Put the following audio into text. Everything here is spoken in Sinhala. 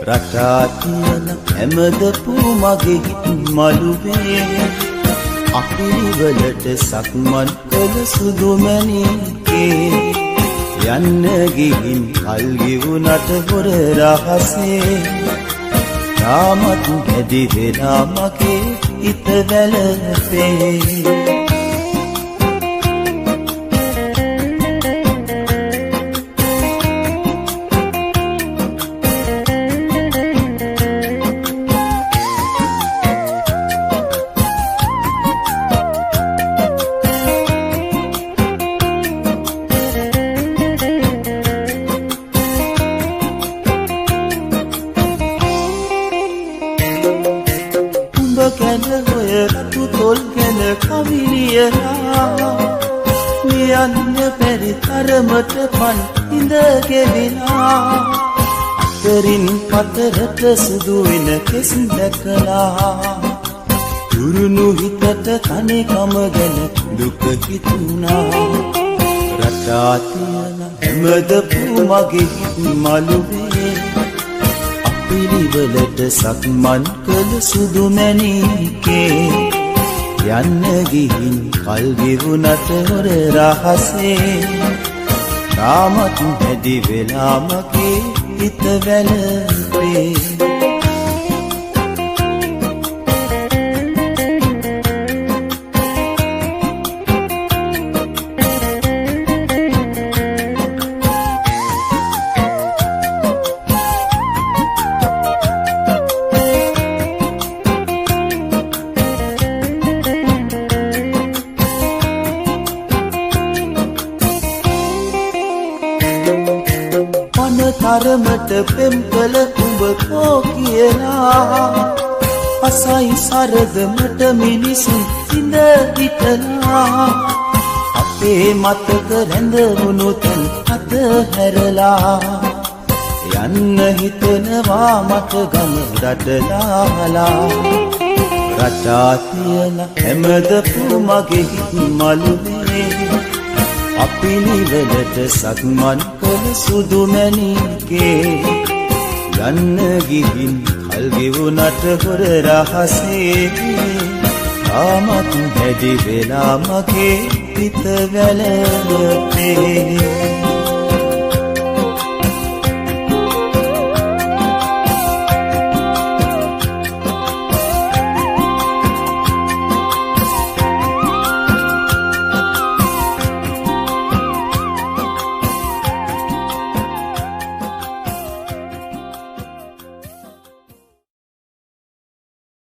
රටා තියන හැමදපු මගේ හිත් මළුවේ අපිරිවලට සක්මන් කළ සුදුමැණිකේ යන්න ගිහින් කල් ගෙවුනට හොර රහසේ තාමත් හැදි වෙලා මගේ හිත වැළපේ ගැන හොය රතු තොල් ගැන කවිලියලා ලියන්න බැරි තරමට පන් ඉඳ ගෙවිලා අතරින් පතරට සුදු වෙන කෙස් දැකලා දුරුණු හිතට තනිකම ගැන දුක හිතුණා රටා තියන හැමදපු මගේ හිත් මළුවේ පිළිවෙලට සක්මන් කළ සුදුමැණිකේ යන්න ගිහින් කල් ගෙවුනට හොර රහසේ තාමත් හැදි වෙලා මගේ හිත වැළපේ තරමට පෙම් කළ උඹ කෝ කියලා අසයි සරදමට මිනිසුන් ඉඳ හිටලා අපේ මතක රැඳවුණු තැන් අත හැරලා යන්න හිතනවා මට ගම රටලාලා රටා තියන හැමදපු මගේ හිත් මළුවේ අපිරිවලට සක්මන් කළ සුදුමැණිකේ යන්න ගිහින් කල් ගෙවුනට හොර රහසේ තාමත් හැදි වෙලා මගේ හිත වැළපේ